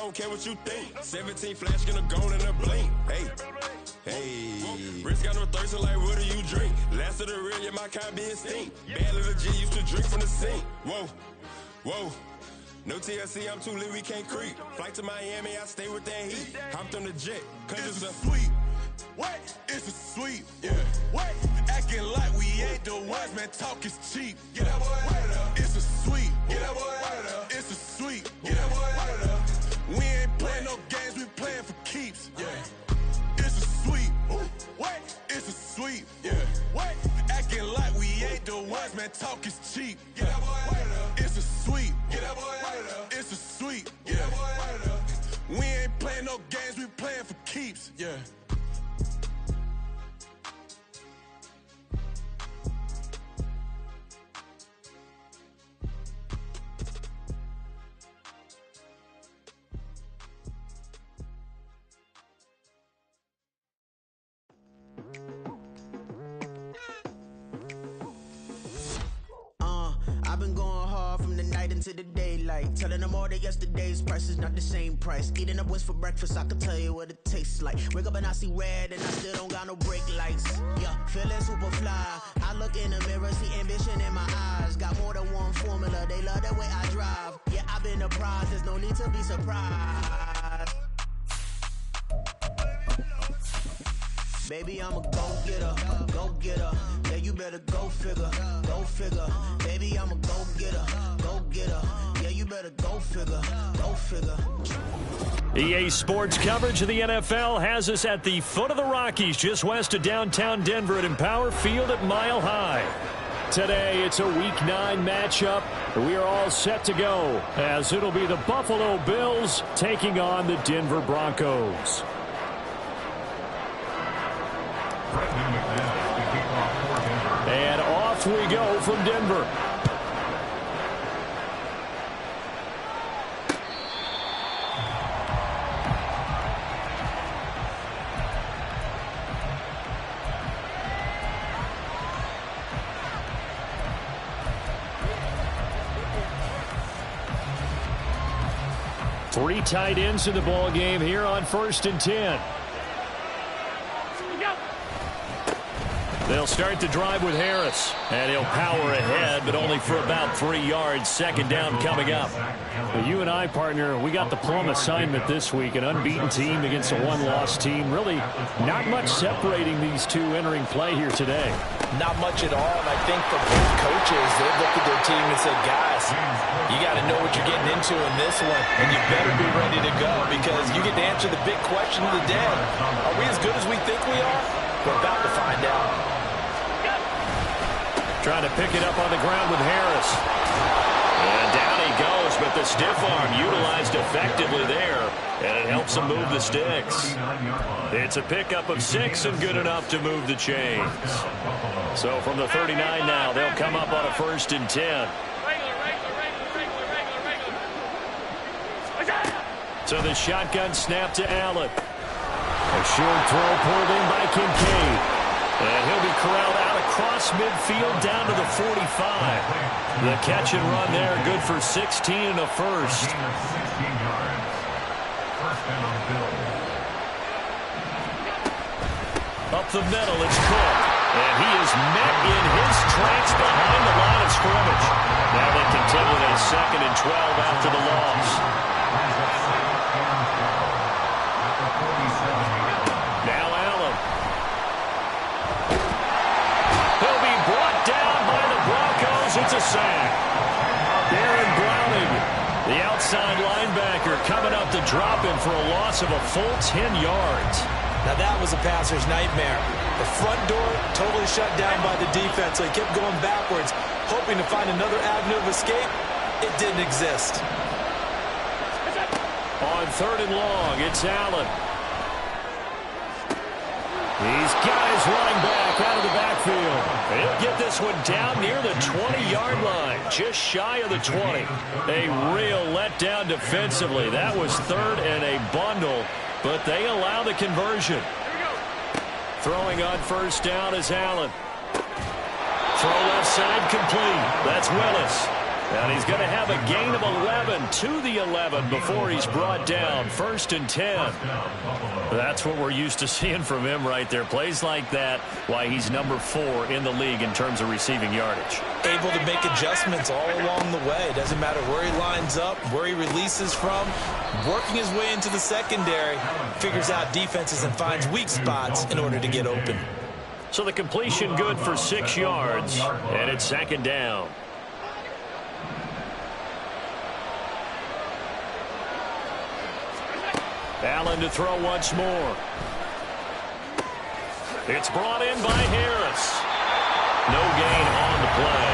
don't care what you think. 17 flash gonna go in a blink. Hey, Rich got no thirst, like what do you drink? Last of the real, yeah, my kind be extinct. Bad little G used to drink from the sink. Whoa. No TLC, I'm too lit, we can't creep. Flight to Miami, I stay with that heat. Hopped on the jet, cause it's a sweet. What? It's a sweet. Yeah. What? Acting like we ain't the ones, man, talk is cheap. Get that boy out of there. It's a sweet. Get that boy out of there. It's a sweet. Get that boy out of there. We ain't playing no games, we playing for keeps. Yeah. It's a sweet. What? It's a sweet. Yeah. What? Acting like we ain't the ones, man, talk is cheap. Get that boy out of there. It's a sweet. Get that boy out of there. It's a sweet. Get that boy out of there. We ain't playing no games, we playing for keeps. Yeah. I've been going hard from the night into the daylight, telling them all that yesterday's price is not the same price. Eating up what's for breakfast, I can tell you what it tastes like. Wake up and I see red and I still don't got no brake lights. Yeah, feeling super fly. I look in the mirror, see ambition in my eyes. Got more than one formula, they love the way I drive. Yeah, I've been a prize, there's no need to be surprised. Baby, I'm a go-getter, go-getter. Yeah, you better go figure, go figure. Baby, I'm a go-getter, go-getter. Yeah, you better go figure, go figure. EA Sports coverage of the NFL has us at the foot of the Rockies, just west of downtown Denver at Empower Field at Mile High. Today, it's a Week 9 matchup. We are all set to go, as it'll be the Buffalo Bills taking on the Denver Broncos. And off we go from Denver. Three tight ends in the ball game here on 1st and 10. They'll start the drive with Harris, and he'll power ahead, but only for about 3 yards. Second down coming up. Well, you and I, partner, we got the plum assignment this week, an unbeaten team against a one-loss team. Really not much separating these two entering play here today. Not much at all, and I think for both coaches, they've looked at their team and said, guys, you got to know what you're getting into in this one, and you better be ready to go because you get to answer the big question of the day. Are we as good as we think we are? We're about to find out. Trying to pick it up on the ground with Harris. And down he goes, but the stiff arm utilized effectively there, and it helps him move the sticks. It's a pickup of 6 and good enough to move the chains. So from the 39 now, they'll come up on a 1st and 10. So the shotgun snap to Allen. A short throw pulled in by Kincaid. And he'll be corralled out across midfield down to the 45. The catch and run there, good for 16 and a first. Up the middle, it's Cook. And he is met in his tracks behind the line of scrimmage. Now they continue with a 2nd and 12 after the loss. Now Allen. He'll be brought down by the Broncos. It's a sack. Aaron Browning, the outside linebacker, coming up to drop him for a loss of a full 10 yards. Now that was a passer's nightmare. The front door totally shut down by the defense, so he kept going backwards, hoping to find another avenue of escape. It didn't exist. On 3rd and long, it's Allen. He's got his running back out of the backfield. He'll get this one down near the 20-yard line, just shy of the 20. A real letdown defensively. That was 3rd and a bundle, but they allow the conversion. Throwing on 1st down is Allen. Throw left side complete. That's Willis. And he's going to have a gain of 11 to the 11 before he's brought down. 1st and 10. That's what we're used to seeing from him right there. Plays like that, why he's number 4 in the league in terms of receiving yardage. Able to make adjustments all along the way. Doesn't matter where he lines up, where he releases from. Working his way into the secondary. Figures out defenses and finds weak spots in order to get open. So the completion good for 6 yards. And it's 2nd down. Allen to throw once more. It's brought in by Harris. No gain on the play.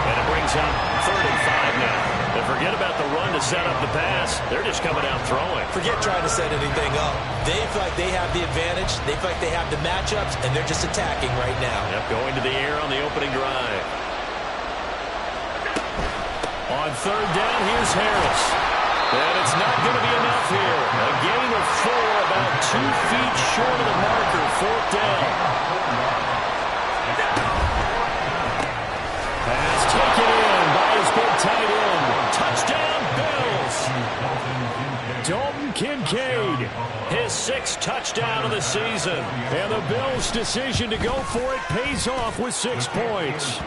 And it brings up 3rd and 5 now. And forget about the run to set up the pass. They're just coming out throwing. Forget trying to set anything up. They feel like they have the advantage. They feel like they have the matchups, and they're just attacking right now. Yep, going to the air on the opening drive. On 3rd down, here's Harris. And it's not going to be enough here. A gain of 4, about 2 feet short of the marker. 4th down. Pass taken in by his big tight end. Touchdown, Bills. Dalton Kincaid, his 6th touchdown of the season. And the Bills' decision to go for it pays off with 6 points.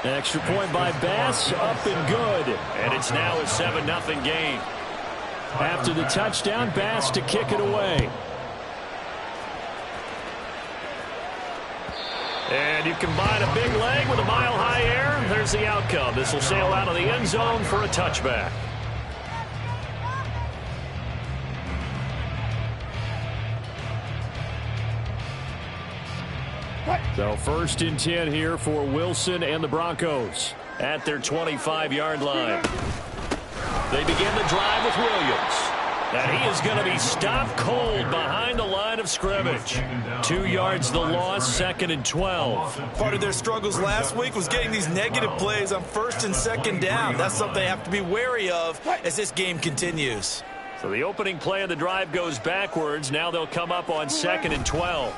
Extra point by Bass, up and good. And it's now a 7-0 game. After the touchdown, Bass to kick it away. And you combine a big leg with a mile-high air, there's the outcome. This will sail out of the end zone for a touchback. So 1st and 10 here for Wilson and the Broncos at their 25-yard line. They begin the drive with Williams. And he is going to be stopped cold behind the line of scrimmage. 2 yards the loss, 2nd and 12. Part of their struggles last week was getting these negative plays on 1st and 2nd down. That's something they have to be wary of as this game continues. So the opening play of the drive goes backwards. Now they'll come up on 2nd and 12.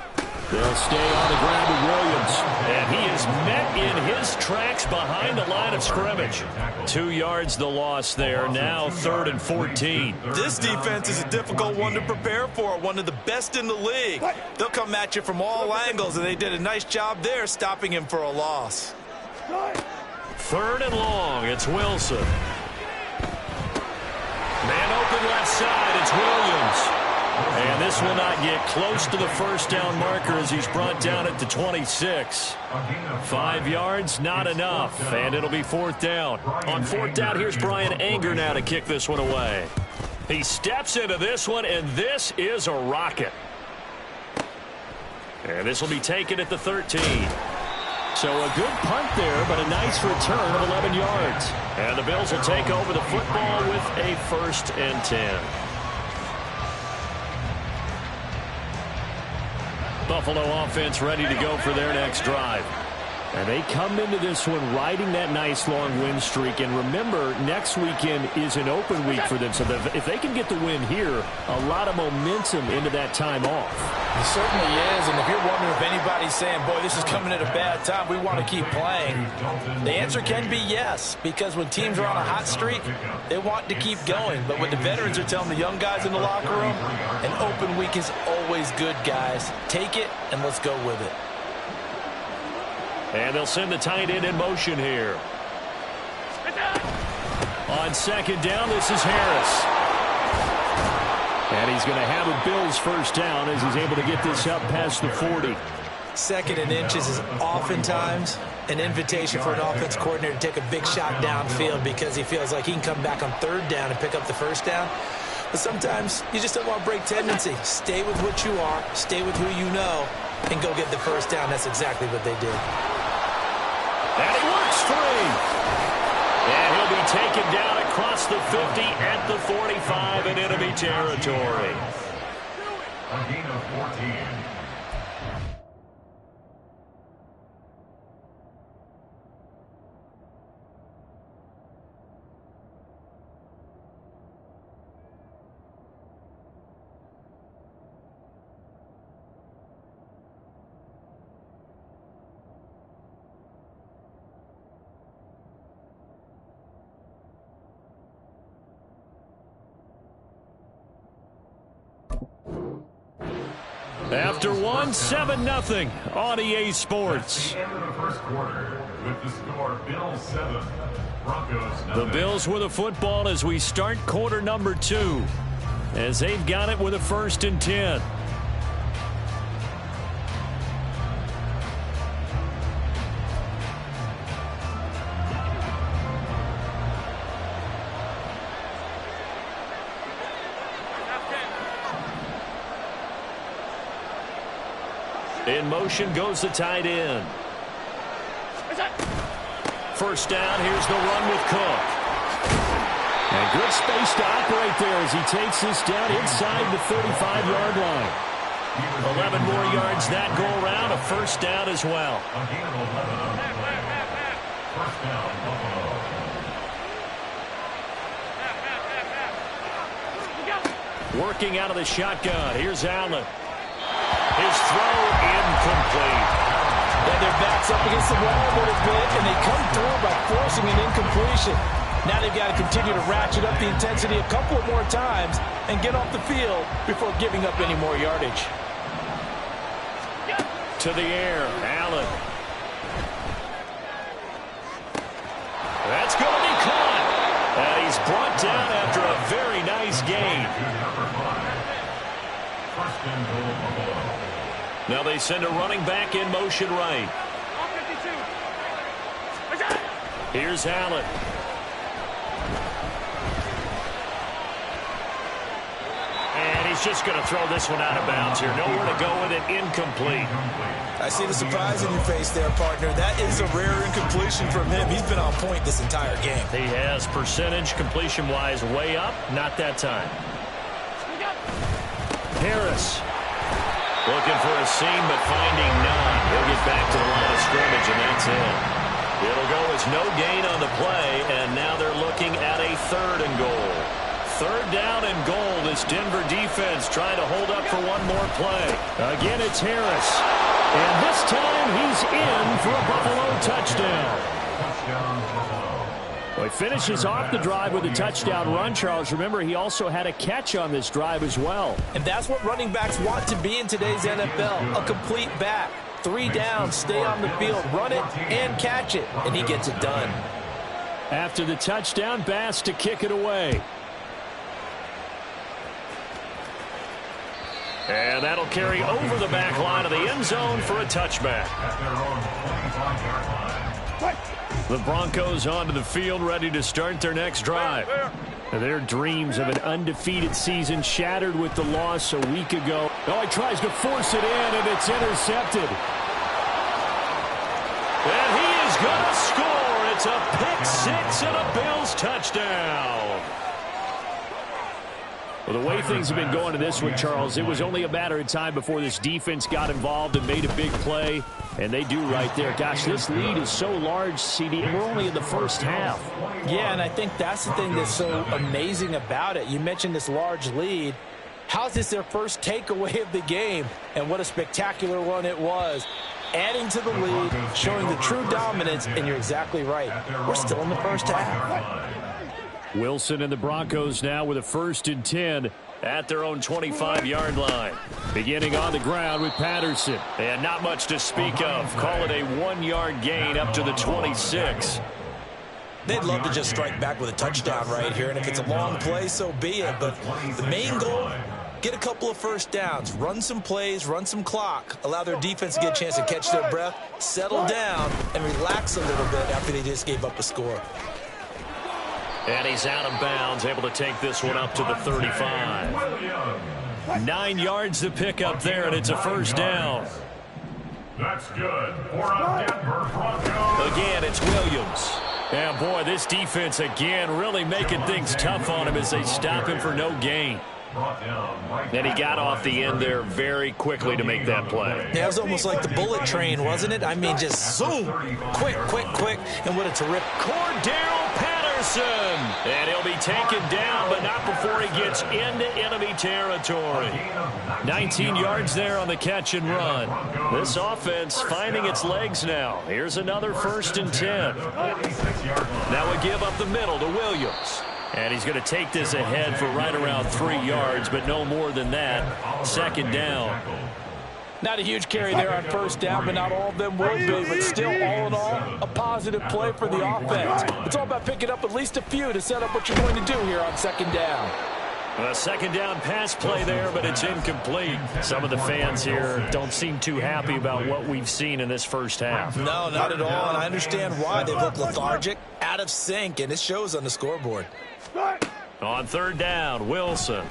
They'll stay on the ground with Williams. And he is met in his tracks behind the line of scrimmage. 2 yards the loss there. Now 3rd and 14. This defense is a difficult one to prepare for. One of the best in the league. They'll come at you from all angles, and they did a nice job there stopping him for a loss. 3rd and long. It's Wilson. Man open left side. It's Williams. And this will not get close to the 1st down marker as he's brought down at the 26. 5 yards, not enough. And it'll be 4th down. On 4th down, here's Brian Anger now to kick this one away. He steps into this one, and this is a rocket. And this will be taken at the 13. So a good punt there, but a nice return of 11 yards. And the Bills will take over the football with a 1st and 10. Buffalo offense ready to go for their next drive. And they come into this one riding that nice long win streak. And remember, next weekend is an open week for them. So if they can get the win here, a lot of momentum into that time off. It certainly is. And if you're wondering if anybody's saying, boy, this is coming at a bad time, we want to keep playing, the answer can be yes. Because when teams are on a hot streak, they want to keep going. But what the veterans are telling the young guys in the locker room, an open week is always good, guys. Take it and let's go with it. And they'll send the tight end in motion here. On 2nd down, this is Harris. And he's going to have a Bills 1st down as he's able to get this up past the 40. 2nd and inches is oftentimes an invitation for an offense coordinator to take a big shot downfield because he feels like he can come back on 3rd down and pick up the 1st down. But sometimes you just don't want to break tendency. Stay with what you are, stay with who you know, and go get the 1st down. That's exactly what they did. And he works free. And he'll be taken down across the 50 at the 45 in enemy territory. A gain of 14. After one, 7-0 on EA Sports. At the end of the first quarter, with the score, Bills 7, Broncos 9. The Bills with the football as we start quarter number 2, as they've got it with a 1st and 10. In motion goes the tight end. First down, here's the run with Cook. And good space to operate there as he takes this down inside the 35-yard line. 11 more yards that go around, a first down as well. First down, Buffalo. Working out of the shotgun. Here's Allen. His throw incomplete. And their back's up against the wall a little bit, and they come through by forcing an incompletion. Now they've got to continue to ratchet up the intensity a couple of more times and get off the field before giving up any more yardage. To the air, Allen. That's going to be caught. And he's brought down after a very nice gain. First and goal, Buffalo. Now they send a running back in motion right. Here's Allen. And he's just going to throw this one out of bounds here. Nowhere to go with it. Incomplete. I see the surprise in your face there, partner. That is a rare incompletion from him. He's been on point this entire game. He has percentage completion-wise way up. Not that time. Harris. Looking for a seam, but finding none. He'll get back to the line of scrimmage, and that's it. It'll go as no gain on the play, and now they're looking at a 3rd and goal. 3rd down and goal. This Denver defense trying to hold up for one more play. Again, it's Harris. And this time, he's in for a Buffalo touchdown. Touchdown, Buffalo. Well, he finishes off the drive with a touchdown run, Charles. Remember, he also had a catch on this drive as well. And that's what running backs want to be in today's NFL, a complete back. 3 downs, stay on the field, run it, and catch it, and he gets it done. After the touchdown, Bass to kick it away. And that'll carry over the back line of the end zone for a touchback. At their own 25-yard line. The Broncos onto the field, ready to start their next drive. Their dreams of an undefeated season shattered with the loss a week ago. Oh, he tries to force it in, and it's intercepted. And he is going to score. It's a pick-6 and a Bills touchdown. Well, the way things have been going to this one, Charles, it was only a matter of time before this defense got involved and made a big play, and they do right there. Gosh, this lead is so large, CD, and we're only in the first half. Yeah, and I think that's the thing that's so amazing about it. You mentioned this large lead. How's this their first takeaway of the game? And what a spectacular one it was. Adding to the lead, showing the true dominance, and you're exactly right. We're still in the first half. Wilson and the Broncos now with a 1st and 10 at their own 25-yard line. Beginning on the ground with Patterson. And not much to speak of. Call it a 1-yard gain up to the 26. They'd love to just strike back with a touchdown right here, and if it's a long play, so be it. But the main goal, get a couple of first downs, run some plays, run some clock, allow their defense to get a chance to catch their breath, settle down, and relax a little bit after they just gave up a score. And he's out of bounds, able to take this one up to the 35. 9 yards to pick up there, and it's a first down. That's good for a Denver Broncos. Again, it's Williams. And boy, this defense again really making things tough on him as they stop him for no gain. And he got off the end there very quickly to make that play. Yeah, it was almost like the bullet train, wasn't it? I mean, just zoom, quick, quick, quick, and what a terrific. Cordero Patterson. And he'll be taken down, but not before he gets into enemy territory. 19 yards there on the catch and run. This offense finding its legs now. Here's another 1st and 10. Now we give up the middle to Williams. And he's going to take this ahead for right around 3 yards, but no more than that. Second down. Not a huge carry there on first down, but not all of them will be. But still, all in all, a positive play for the offense. It's all about picking up at least a few to set up what you're going to do here on second down. A second down pass play there, but it's incomplete. Some of the fans here don't seem too happy about what we've seen in this first half. No, not at all, and I understand why. They look lethargic, out of sync, and it shows on the scoreboard. On third down, Wilson.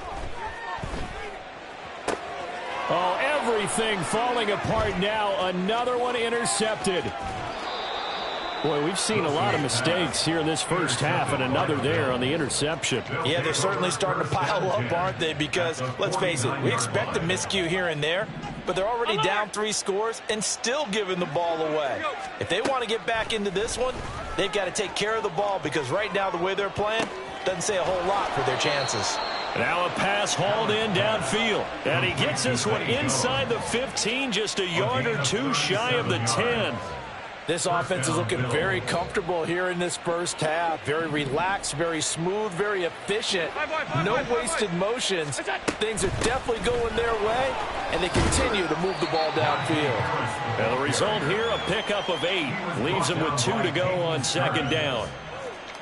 Oh, everything falling apart now. Another one intercepted. Boy, we've seen a lot of mistakes here in this first half, and another there on the interception. Yeah, they're certainly starting to pile up, aren't they? Because, let's face it, we expect a miscue here and there, but they're already down 3 scores and still giving the ball away. If they want to get back into this one, they've got to take care of the ball, because right now the way they're playing doesn't say a whole lot for their chances. Now a pass hauled in downfield. And he gets this one inside the 15, just a yard or 2 shy of the 10. This offense is looking very comfortable here in this first half. Very relaxed, very smooth, very efficient. No wasted motions. Things are definitely going their way, and they continue to move the ball downfield. And the result here, a pickup of 8. Leaves them with 2 to go on second down.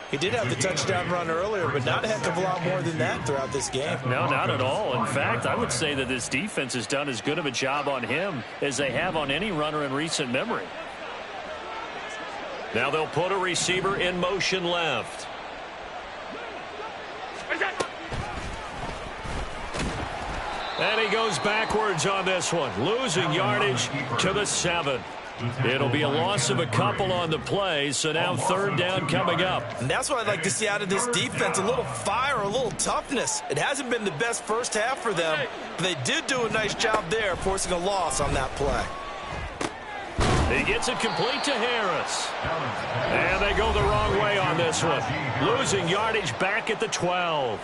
He did have the touchdown run earlier, but not a heck of a lot more than that throughout this game. No, not at all. In fact, I would say that this defense has done as good of a job on him as they have on any runner in recent memory. Now they'll put a receiver in motion left. And he goes backwards on this one, losing yardage to the 7. It'll be a loss of a couple on the play, so now third down coming up. And that's what I'd like to see out of this defense, a little fire, a little toughness. It hasn't been the best first half for them, but they did do a nice job there, forcing a loss on that play. He gets it complete to Harris. And they go the wrong way on this one, losing yardage back at the 12.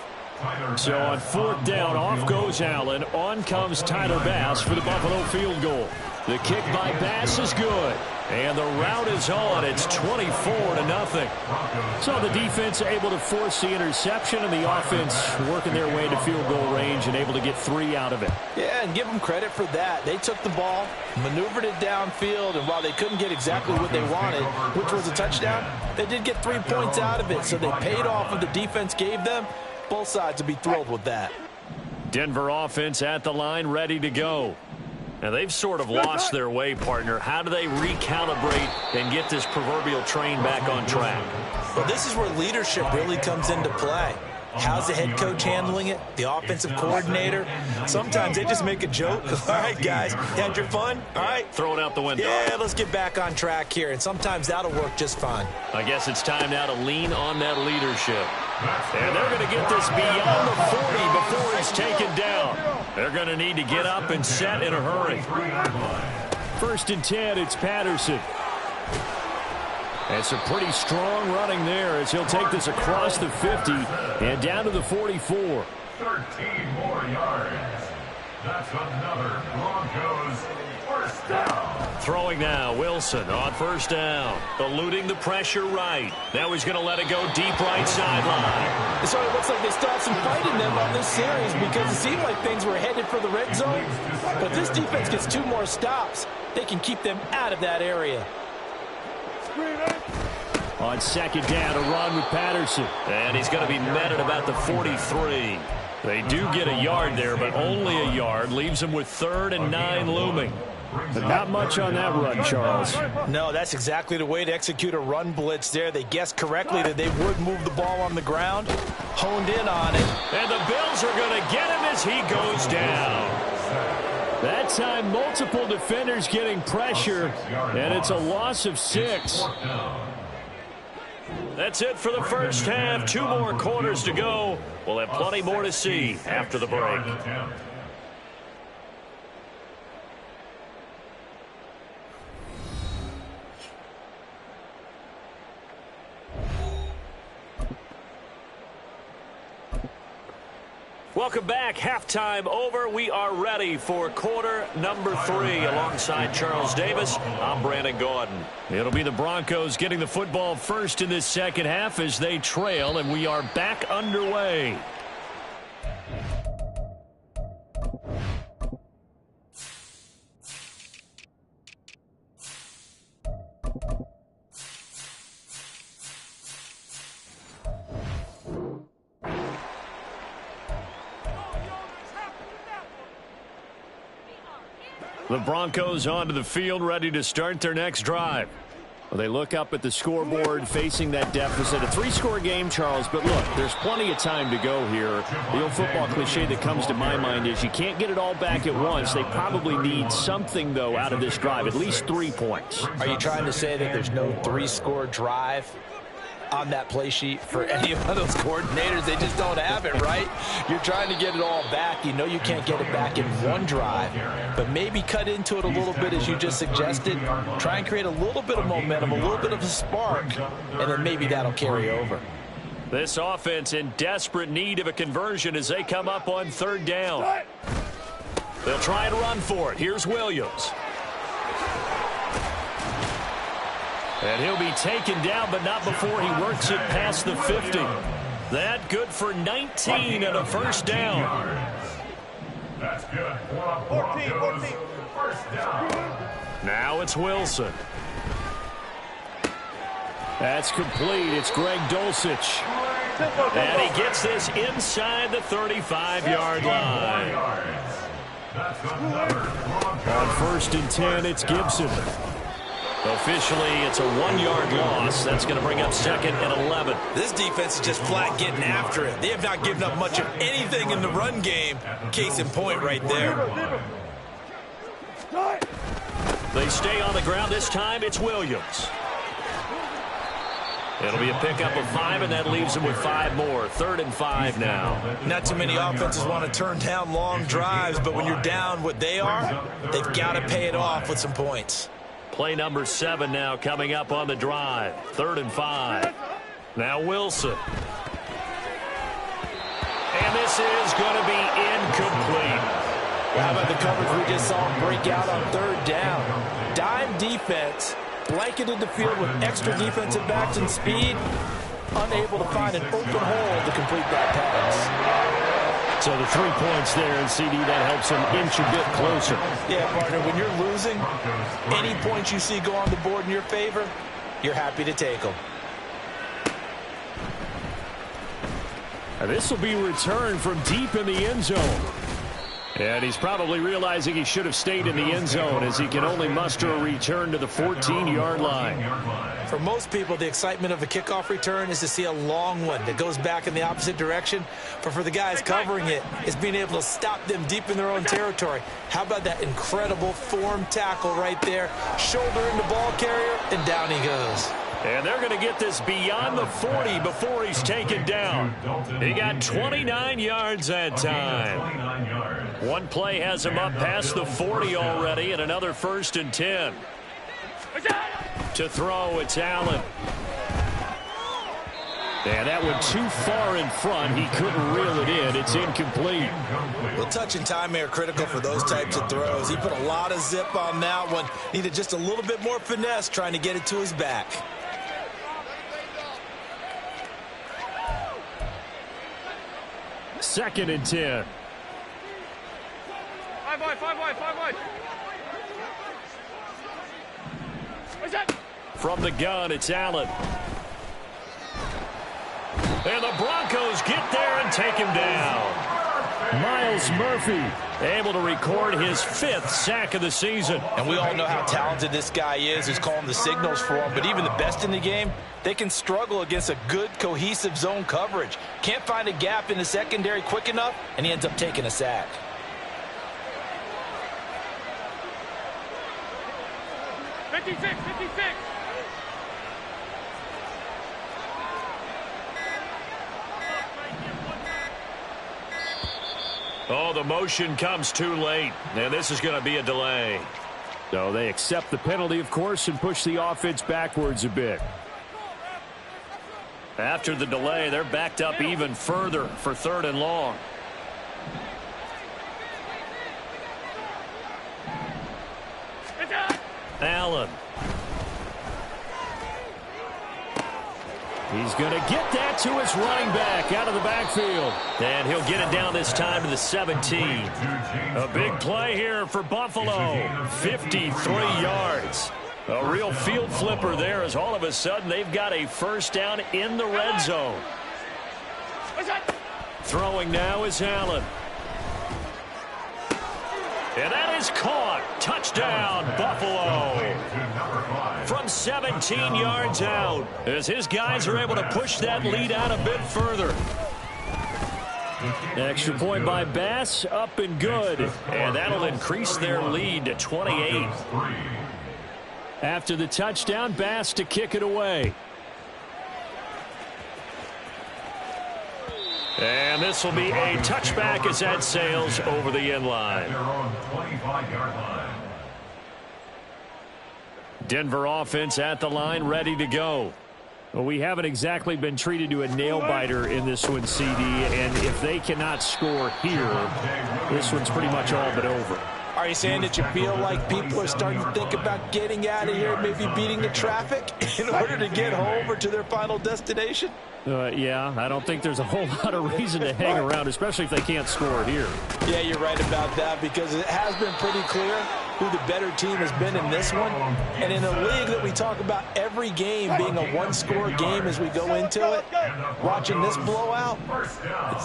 So on fourth down, off goes Allen. On comes Tyler Bass for the Buffalo field goal. The kick by Bass is good. And the route is on. It's 24-0. So the defense able to force the interception, and the offense working their way to field goal range and able to get 3 out of it. Yeah, and give them credit for that. They took the ball, maneuvered it downfield, and while they couldn't get exactly what they wanted, which was a touchdown, they did get 3 points out of it. So they paid off what the defense gave them. Both sides will be thrilled with that. Denver offense at the line, ready to go. Now, they've sort of lost their way, partner. How do they recalibrate and get this proverbial train back on track? Well, this is where leadership really comes into play. How's the head coach handling it? The offensive coordinator? Sometimes they just make a joke. All right, guys, had your fun? All right. Throw it out the window. Yeah, let's get back on track here, and sometimes that'll work just fine. I guess it's time now to lean on that leadership. And they're going to get this beyond the 40 before he's taken down. They're going to need to get up and set in a hurry. 1st and 10, it's Patterson. And some pretty strong running there as he'll take this across the 50 and down to the 44. 13 more yards. That's another Broncos first down. Throwing now, Wilson on first down. Eluding the pressure right. Now he's going to let it go deep right sideline. So it looks like they still have some fight in them on this series because it seemed like things were headed for the red zone. But if this defense gets 2 more stops, they can keep them out of that area. On second down, a run with Patterson. And he's going to be met at about the 43. They do get a yard there, but only a yard. Leaves them with 3rd and 9 looming. But not much on that run, Charles. No, that's exactly the way to execute a run blitz there. They guessed correctly that they would move the ball on the ground, honed in on it. And the Bills are going to get him as he goes down. That time, multiple defenders getting pressure, and it's a loss of 6. That's it for the first half. 2 more quarters to go. We'll have plenty more to see after the break. Welcome back. back. Halftime over. We are ready for quarter number 3. Alongside Charles Davis, I'm Brandon Gaudin. It'll be the Broncos getting the football first in this second half as they trail, and we are back underway. The Broncos onto the field, ready to start their next drive. Well, they look up at the scoreboard, facing that deficit. A 3-score game, Charles, but look, there's plenty of time to go here. The old football cliche that comes to my mind is you can't get it all back at once. They probably need something, though, out of this drive, at least 3 points. Are you trying to say that there's no 3-score drive on that play sheet for any of those coordinators? They just don't have it, right? You're trying to get it all back. You know you can't get it back in one drive, but maybe cut into it a little bit as you just suggested. Try and create a little bit of momentum, a little bit of a spark, and then maybe that'll carry over. This offense in desperate need of a conversion as they come up on 3rd down. They'll try and run for it. Here's Williams. And he'll be taken down, but not before he works it past the 50. That good for 19 and a first down. That's good. 14. First down. Now it's Wilson. That's complete. It's Greg Dulcich. And he gets this inside the 35-yard line. On 1st and 10, it's Gibson. Officially, it's a 1-yard loss. That's going to bring up 2nd and 11. This defense is just flat getting after it. They have not given up much of anything in the run game. Case in point right there. They stay on the ground. This time, it's Williams. It'll be a pickup of 5, and that leaves them with 5 more. 3rd and 5 now. Not too many offenses want to turn down long drives, but when you're down what they are, they've got to pay it off with some points. Play number 7 now coming up on the drive. 3rd and 5. Now Wilson. And this is going to be incomplete. How about the coverage we just saw him break out on 3rd down? Dime defense, blanketed the field with extra defensive backs and speed, unable to find an open hole to complete that pass. So the 3 points there, and CD, that helps him inch a bit closer. Yeah, partner, when you're losing, any points you see go on the board in your favor, you're happy to take them. And this will be returned from deep in the end zone. And he's probably realizing he should have stayed in the end zone as he can only muster a return to the 14-yard line. For most people, the excitement of a kickoff return is to see a long one that goes back in the opposite direction. But for the guys covering it, it's being able to stop them deep in their own territory. How about that incredible form tackle right there? Shoulder into ball carrier, and down he goes. And they're going to get this beyond the 40 before he's taken down. He got 29 yards that time. One play has him up past the 40 already, and another 1st and 10. To throw, it's Allen. And that one too far in front. He couldn't reel it in. It's incomplete. Well, touch and time are critical for those types of throws. He put a lot of zip on that one. Needed just a little bit more finesse trying to get it to his back. Second and 10. 5 wide. What's that? From the gun, it's Allen. And the Broncos get there and take him down. Miles Murphy able to record his 5th sack of the season. And we all know how talented this guy is who's calling the signals for him. But even the best in the game, they can struggle against a good, cohesive zone coverage. Can't find a gap in the secondary quick enough, and he ends up taking a sack. '56. Oh, the motion comes too late, and this is going to be a delay. So they accept the penalty, of course, and push the offense backwards a bit. After the delay, they're backed up even further for 3rd and long. He's going to get that to his running back out of the backfield. And he'll get it down this time to the 17. A big play here for Buffalo. 53 yards. A real field flipper there as all of a sudden they've got a first down in the red zone. Throwing now is Allen. And that is caught. Touchdown, Buffalo. From 17 yards out, as his guys are able to push that lead out a bit further. Extra point by Bass, up and good. And that'll increase their lead to 28. After the touchdown, Bass to kick it away. And this will be a touchback as that sails over the end line. Denver offense at the line, ready to go. Well, we haven't exactly been treated to a nail-biter in this one, CD, and if they cannot score here, this one's pretty much all but over. Are you saying that you feel like people are starting to think about getting out of here, maybe beating the traffic in order to get home or to their final destination? Yeah, I don't think there's a whole lot of reason to hang around, especially if they can't score here. Yeah, you're right about that, because it has been pretty clear who the better team has been in this one. And in a league that we talk about every game being a one-score game as we go into it, watching this blowout,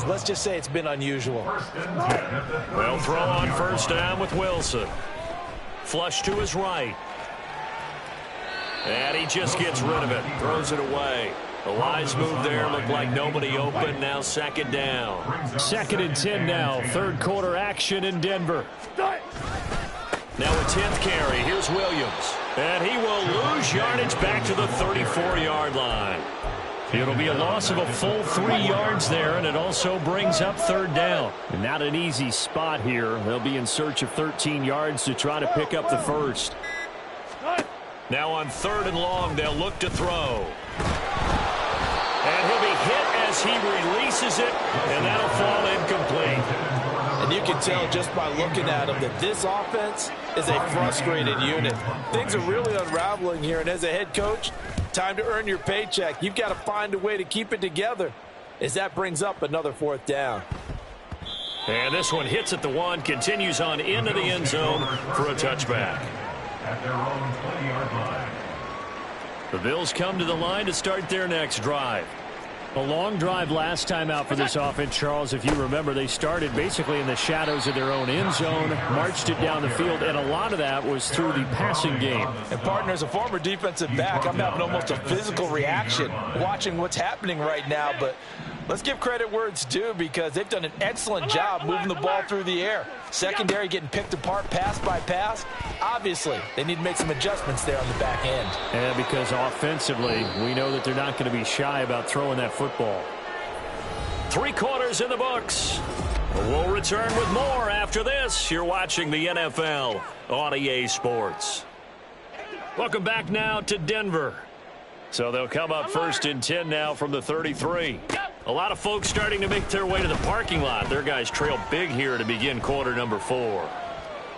let's just say it's been unusual. Well, throw on first down with Wilson. Flush to his right. And he just gets rid of it, throws it away. The wise move there, looked like nobody open. Now second down. 2nd and 10 now. Third quarter action in Denver. Now a 10th carry. Here's Williams. And he will lose yardage back to the 34-yard line. It'll be a loss of a full 3 yards there, and it also brings up third down. And not an easy spot here. They'll be in search of 13 yards to try to pick up the first. Now on 3rd and long, they'll look to throw. And he'll be hit as he releases it, and that'll fall incomplete. And you can tell just by looking at him that this offense is a frustrated unit. Things are really unraveling here, and as a head coach, time to earn your paycheck. You've got to find a way to keep it together as that brings up another 4th down. And this one hits at the 1, continues on into the end zone for a touchback. At their own 20-yard line. The Bills come to the line to start their next drive. A long drive last time out for this offense, Charles. If you remember, they started basically in the shadows of their own end zone, marched it down the field, and a lot of that was through the passing game. And, partner, as a former defensive back, I'm having almost a physical reaction watching what's happening right now. But let's give credit where it's due, because they've done an excellent job moving the ball through the air. Secondary getting picked apart pass by pass. Obviously, they need to make some adjustments there on the back end. And because offensively, we know that they're not going to be shy about throwing that football. 3 quarters in the books. We'll return with more after this. You're watching the NFL on EA Sports. Welcome back now to Denver. So they'll come up 1st and 10 now from the 33. A lot of folks starting to make their way to the parking lot. Their guys trail big here to begin quarter number 4.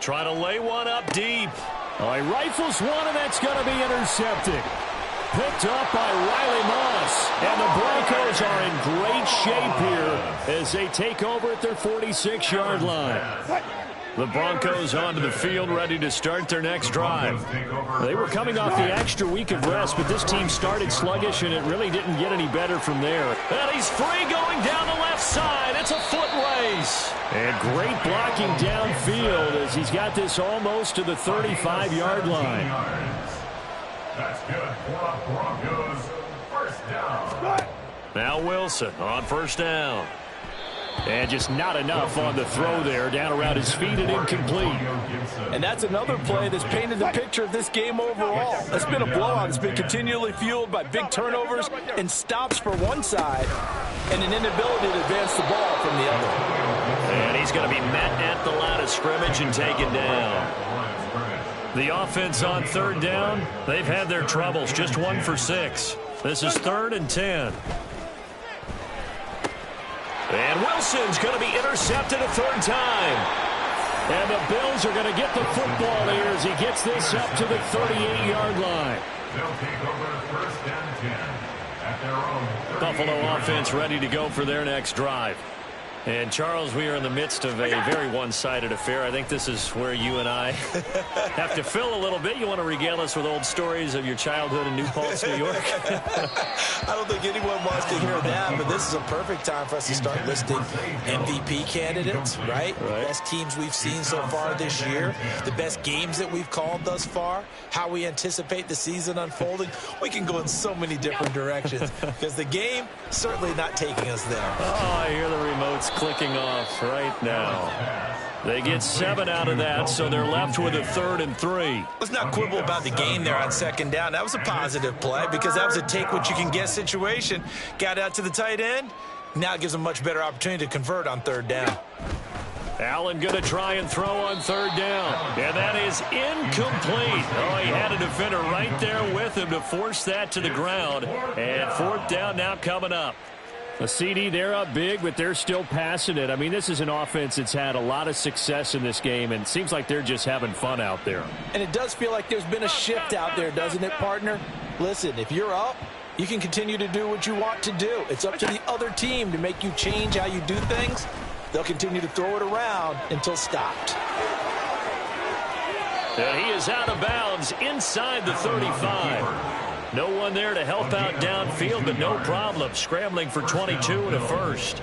Try to lay one up deep. Oh, he rifles one, and that's going to be intercepted. Picked up by Riley Moss. And the Broncos are in great shape here as they take over at their 46-yard line. The Broncos onto the field, ready to start their next drive. They were coming off the extra week of rest, but this team started sluggish, and it really didn't get any better from there. And he's free going down the left side. It's a foot race. And great blocking downfield as he's got this almost to the 35-yard line. That's good for the Broncos. First down. Now Wilson on first down. And just not enough on the throw there. Down around his feet and incomplete. And that's another play that's painted the picture of this game overall. It's been a blowout. It's been continually fueled by big turnovers and stops for one side and an inability to advance the ball from the other. And he's going to be met at the line of scrimmage and taken down. The offense on 3rd down, they've had their troubles. Just 1 for 6. This is 3rd and 10. And Wilson's going to be intercepted a 3rd time. And the Bills are going to get the football here as he gets this up to the 38-yard line. They'll take over 1st and 10 Buffalo offense ready to go for their next drive. And, Charles, we are in the midst of a very one-sided affair. I think this is where you and I have to fill a little bit. You want to regale us with old stories of your childhood in New Paltz, New York? I don't think anyone wants to hear that, but this is a perfect time for us to start listing MVP candidates, right? Best teams we've seen so far this year, the best games that we've called thus far, how we anticipate the season unfolding. We can go in so many different directions because the game certainly not taking us there. Oh, I hear the remotes clicking off right now. They get 7 out of that, so they're left with a 3rd and 3. Let's not quibble about the game there on 2nd down. That was a positive play because that was a take-what-you-can-get situation. Got out to the tight end. Now it gives them a much better opportunity to convert on 3rd down. Allen going to try and throw on 3rd down. And that is incomplete. Oh, he had a defender right there with him to force that to the ground. And 4th down now coming up. A CD, they're up big, but they're still passing it. I mean, this is an offense that's had a lot of success in this game, and it seems like they're just having fun out there. And it does feel like there's been a shift out there, doesn't it, partner? Listen, if you're up, you can continue to do what you want to do. It's up to the other team to make you change how you do things. They'll continue to throw it around until stopped. And he is out of bounds inside the 35. No one there to help out downfield, but no problem. Scrambling for 22 and a first.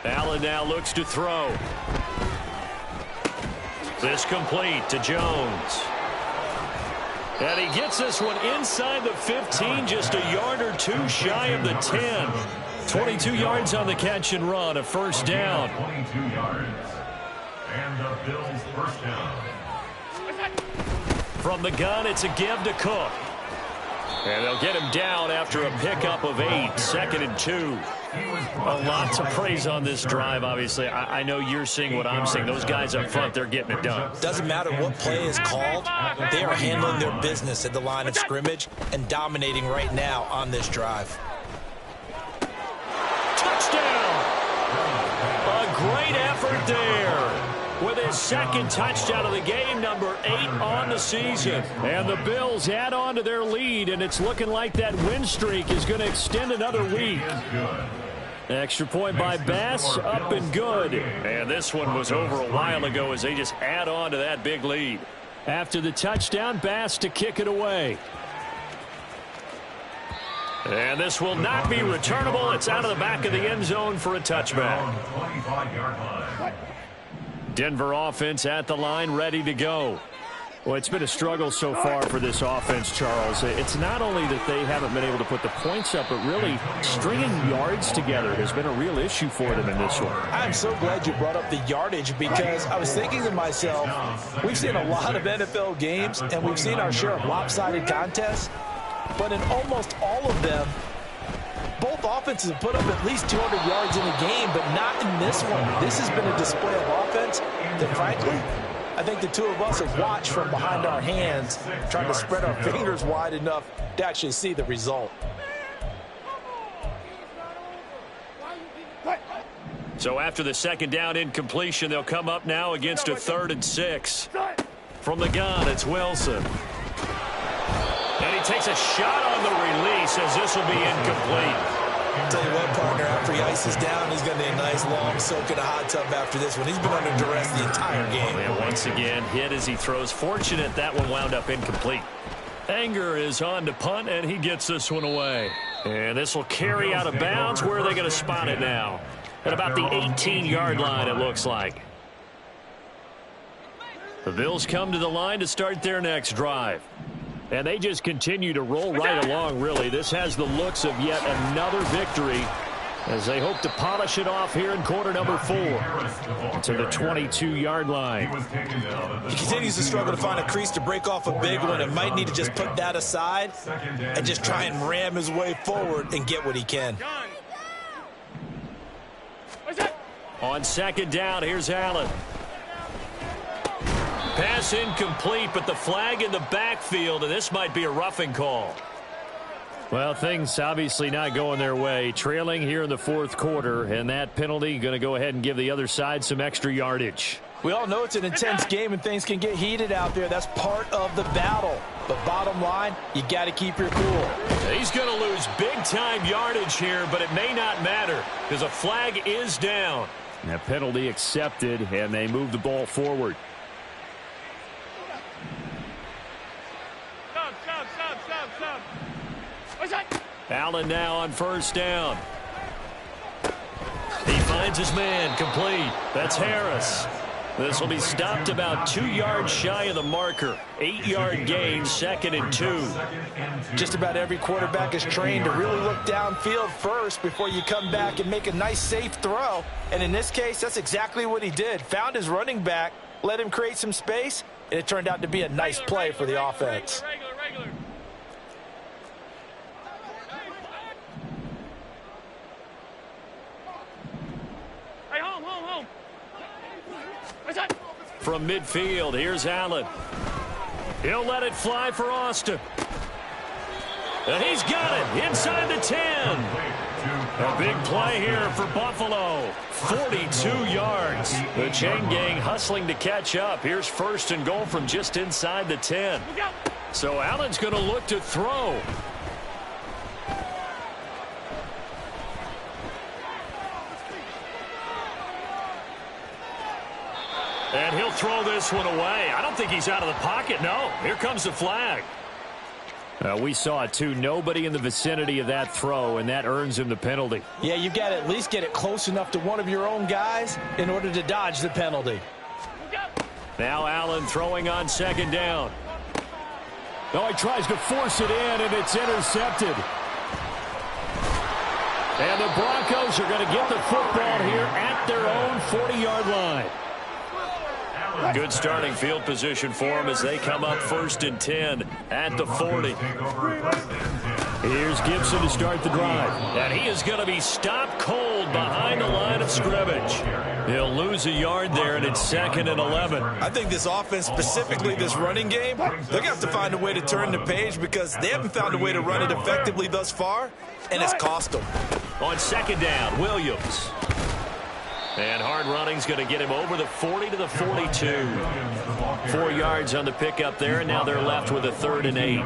Allen now looks to throw. This complete to Jones. And he gets this one inside the 15, just a yard or two shy of the 10. 22 yards on the catch and run, a first down. 22 yards. And the Bills first down. From the gun, it's a give to Cook. And they'll get him down after a pickup of 8, 2nd and 2. A lot to praise on this drive, obviously. I know you're seeing what I'm seeing. Those guys up front, they're getting it done. Doesn't matter what play is called. They are handling their business at the line of scrimmage and dominating right now on this drive. Touchdown! A great effort there. With his 2nd touchdown of the game, number 8 on the season. And the Bills add on to their lead, and it's looking like that win streak is going to extend another week. Extra point by Bass, up and good. And this one was over a while ago as they just add on to that big lead. After the touchdown, Bass to kick it away. And this will not be returnable. It's out of the back of the end zone for a touchback. 25-yard line. Denver offense at the line, ready to go. Well, it's been a struggle so far for this offense, Charles. It's not only that they haven't been able to put the points up, but really stringing yards together has been a real issue for them in this one. I'm so glad you brought up the yardage because I was thinking to myself, we've seen a lot of NFL games and we've seen our share of lopsided contests, but in almost all of them, both offenses have put up at least 200 yards in a game, but not in this one. This has been a display of offense that, frankly, I think the two of us have watched from behind our hands, trying to spread our fingers wide enough to actually see the result. So after the 2nd down incompletion, they'll come up now against a 3rd and 6. From the gun, it's Wilson. And he takes a shot on the release as this will be incomplete. I'll tell you what, partner, after he ices down, he's going to need a nice long soak in a hot tub after this one. He's been under duress the entire game. And once again, hit as he throws. Fortunate that one wound up incomplete. Anger is on to punt, and he gets this one away. And this will carry out of bounds. Where are they going to spot it now? At about the 18-yard line, it looks like. The Bills come to the line to start their next drive. And they just continue to roll right along, really. This has the looks of yet another victory as they hope to polish it off here in quarter number 4 to the 22-yard line. He continues to struggle to find a crease to break off a big one and might need to just put that aside and just try and ram his way forward and get what he can. On 2nd down, here's Allen. Pass incomplete, but the flag in the backfield, and this might be a roughing call. Well, things obviously not going their way. Trailing here in the 4th quarter, and that penalty going to go ahead and give the other side some extra yardage. We all know it's an intense game and things can get heated out there. That's part of the battle. But bottom line, you got to keep your cool. He's going to lose big-time yardage here, but it may not matter because a flag is down. And a penalty accepted, and they move the ball forward. Stop. What's that? Allen now on first down. He finds his man, complete. That's Harris. This will be stopped about 2 yards shy of the marker. 8-yard gain, 2nd and 2. Just about every quarterback is trained to really look downfield first before you come back and make a nice, safe throw. And in this case, that's exactly what he did. Found his running back, let him create some space, and it turned out to be a nice play for the offense. Regular. Hey, home. What's that? From midfield, here's Allen. He'll let it fly for Austin. And he's got it inside the 10. A big play here for Buffalo. 42 yards. The chain gang hustling to catch up. Here's 1st and goal from just inside the 10. So Allen's going to look to throw. And he'll throw this one away. I don't think he's out of the pocket. No, here comes the flag. We saw it too. Nobody in the vicinity of that throw, and that earns him the penalty. Yeah, you've got to at least get it close enough to one of your own guys in order to dodge the penalty. Now Allen throwing on 2nd down. Oh, he tries to force it in, and it's intercepted. And the Broncos are going to get the football here at their own 40-yard line. Good starting field position for them as they come up 1st and 10 at the 40. Here's Gibson to start the drive. And he is going to be stopped cold behind the line of scrimmage. He'll lose a yard there, and it's 2nd and 11. I think this offense, specifically this running game, they're going to have to find a way to turn the page because they haven't found a way to run it effectively thus far, and it's cost them. On 2nd down, Williams. And hard running's going to get him over the 40 to the 42. 4 yards on the pickup there, and now they're left with a 3rd and 8.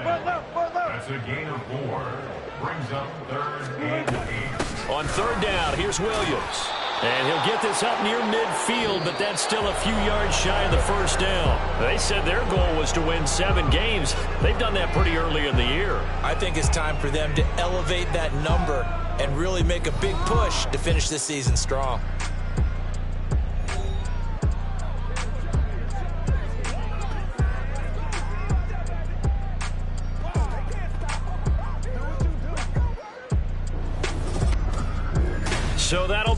That's a gain of 4. Brings up 3rd and 8. On 3rd down, here's Williams. And he'll get this up near midfield, but that's still a few yards shy of the 1st down. They said their goal was to win 7 games. They've done that pretty early in the year. I think it's time for them to elevate that number and really make a big push to finish this season strong. So that'll